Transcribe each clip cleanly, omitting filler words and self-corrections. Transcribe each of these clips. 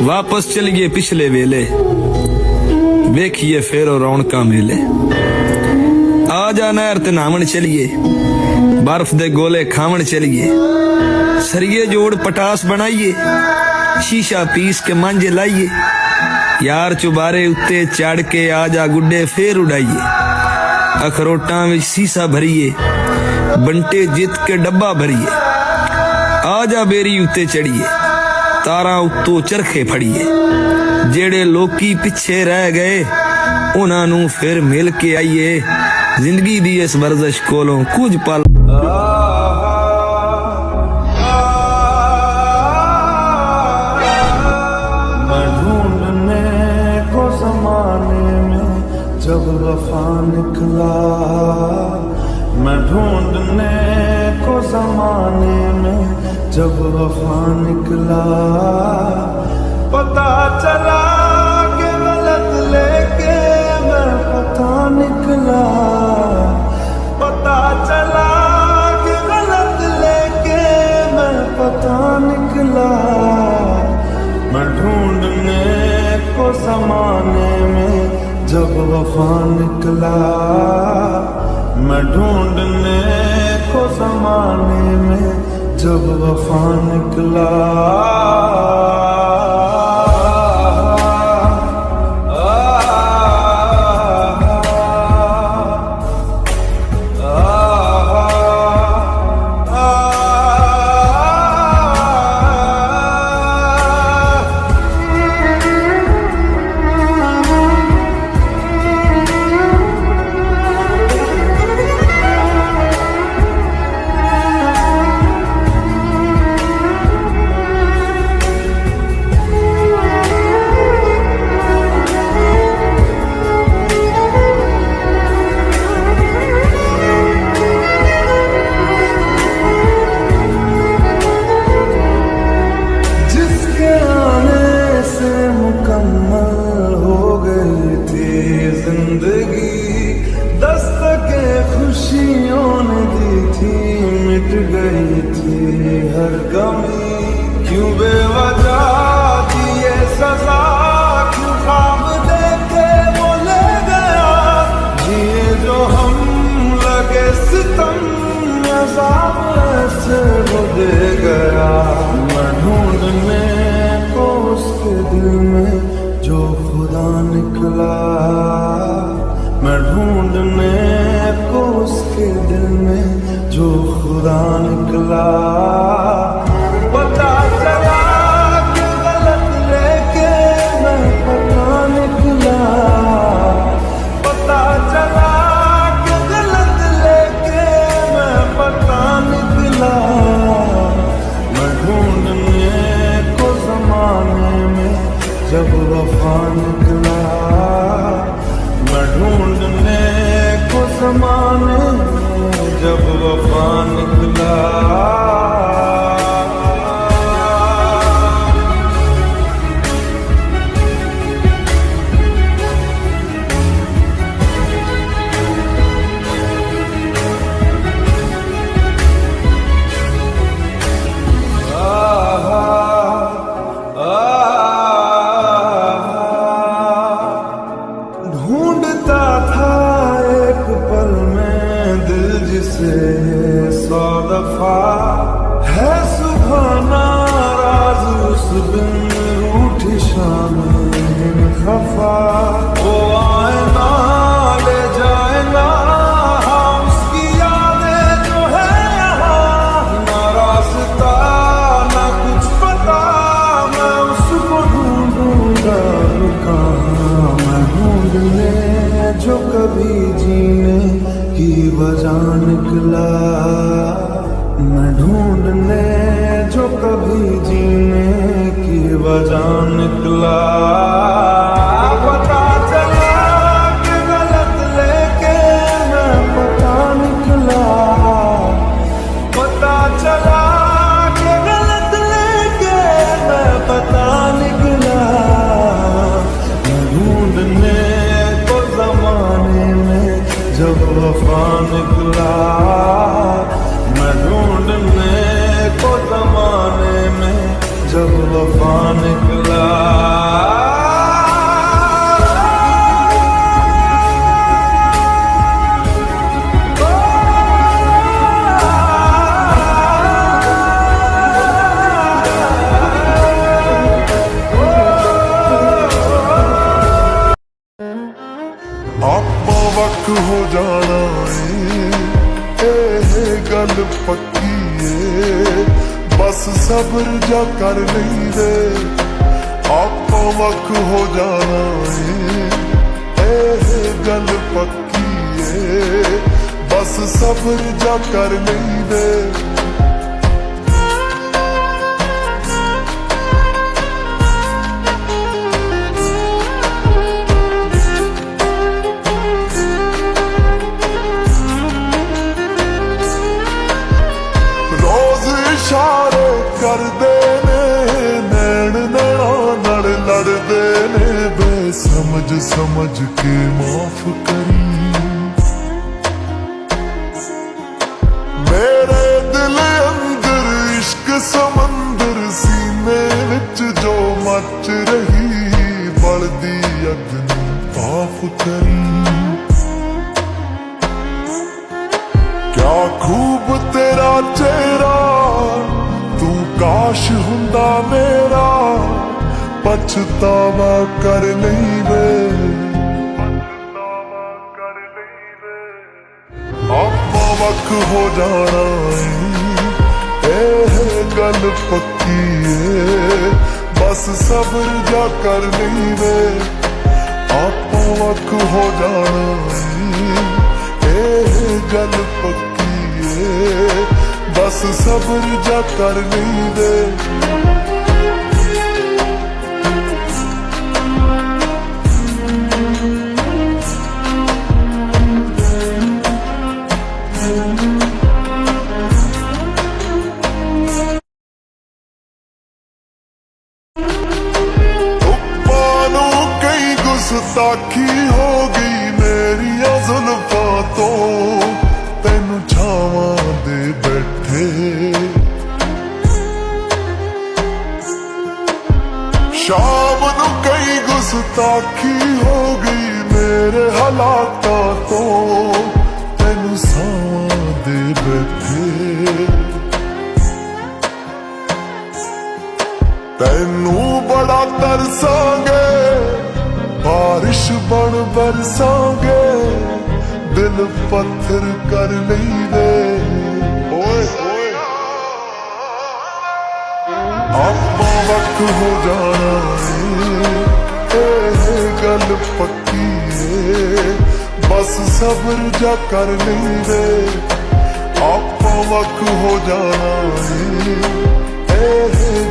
वापस चलिए पिछले वेले, वेखिए फेरो रौनका मेले। आजा नहर ते नावण चलिए, बर्फ दे गोले खावण चलिए। सरिये जोड़ पटास बनाइए, शीशा पीस के मांझे लाइए। यार चुबारे उत्ते चढ़ के आजा गुड्डे फेर उड़ाइए। अखरोटां विच सीसा भरिए, बंटे जित के डब्बा भरिए। आजा बेरी उत्ते चढ़िए, तारा उत्तों चरखे फड़िए। जेड़े लोकी पिछे रह गए उन्हां नूं फिर मिल के आइए। जिंदगी दी इस वर्जिश कोलों कुछ पल मैं ढूंढने को ज़माने में जब वफा निकला। मैं ढूंढने को ज़माने में जब वफा निकला। पता चला कि गलत लेके मैं पता निकला। पता चला कि गलत लेके मैं पता निकला। मैं ढूंढने को ज़माने में जब वफा निकला। मैं ढूंढने को ज़माने में जब वफा निकला। मिट गई थी हर कमी। क्यों बेवजह दिए सजा, क्यों ख्वाब देके वो ले गया। जिए जो हम लगे सितम, अज़ाब ऐसे वो दे गया। मैं ढूंढने को उसके दिल में जो खुदा निकला। मैं ढूंढने को उसके दिल में जो खुदा निकला। पता चला कि गलत लेके मैं पता निकला। पता चला कि गलत लेके मैं पता निकला। मैं ढूंढने को ज़माने में जब वफा निकला। मैं ढूंढने को ज़माने में जब वफा निकला। ढूंढता था एक पल में दिल जिसे 100 दफा। है सुबह नाराज उस दिन रूठी शाम खफा। वो आए ना ले जाए ना उसकी यादें जो है यहाँ। ना रास्ता ना कुछ पता, मैं उसको ढूंढूंगा कहाँ। मैं ढूंढने जो कभी जीने की वजह निकला। मैं ढूंढने जो कभी जीने की वजह निकला। पता चला कि गलत लेके मैं पता निकला। पता चला कि गलत लेके मैं पता निकला। मैं ढूंढने को ज़माने में जब वफा निकला। मैं ढूंढने को ज़माने में जब बेवफा निकला। ਆਪਾਂ ਵੱਖ ਹੋ ਜਾਣਾ ਏ, ਇਹ ਗੱਲ ਪੱਕੀ ਏ, ਬਸ ਸਬਰ ਜਾ ਕਰ ਲਈਦੇ। ਆਪਾਂ ਵੱਖ ਹੋ ਜਾਣਾ ਏ, ਇਹ ਗੱਲ ਪੱਕੀ ਏ, ਬਸ ਸਬਰ ਜਾ ਕਰ ਲਈਦੇ। ਇਸ਼ਾਰੇ ਕਰਦੇ ਨੇ ਨੈਣ ਨੈਣਾਂ ਨਾਲ ਲੜਦੇ ਨੇ, ਬੇਸਮਝ ਸਮਝ ਕੇ ਮਾਫ ਕਰੀ। ਮੇਰੇ ਦਿਲ ਅੰਦਰ ਇਸ਼ਕ ਸਮੁੰਦਰ ਸੀਨੇ ਵਿੱਚ ਜੋ ਮੱਚ ਰਹੀ, ਬਲਦੀ ਅੱਗ ਨੂੰ ਭਾਫ ਕਰੀ। क्या खूब तेरा चेहरा, तू काश हुंदा मेरा, पछतावा कर नहीं वे। आपां वख हो जाना ए गल पक्की है, बस सब्र जा कर नहीं वे। आपां वख हो जाना गल पक्की है, बस सब्र जा कर नहीं दे। पानू कई गुस्ताखी हो गई मेरिया जुल्फां तो, तैनू छावां दे बैठे। शाम नू कई गुस्ताखी हो गई मेरे हालातां तो, तैनू छावां दे बैठे। तैनू बड़ा तरसांगे, बारिश बन बरसांगे, दिल पत्थर कर लईदे। ओए ओए आपां वख हो जाना ए गल पक्की है, बस सब्र जा कर लईदे। आपां वख हो जाना ए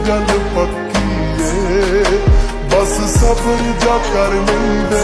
गल पक्की है, बस सब्र जा कर लईदे।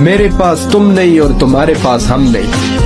मेरे पास तुम नहीं और तुम्हारे पास हम नहीं।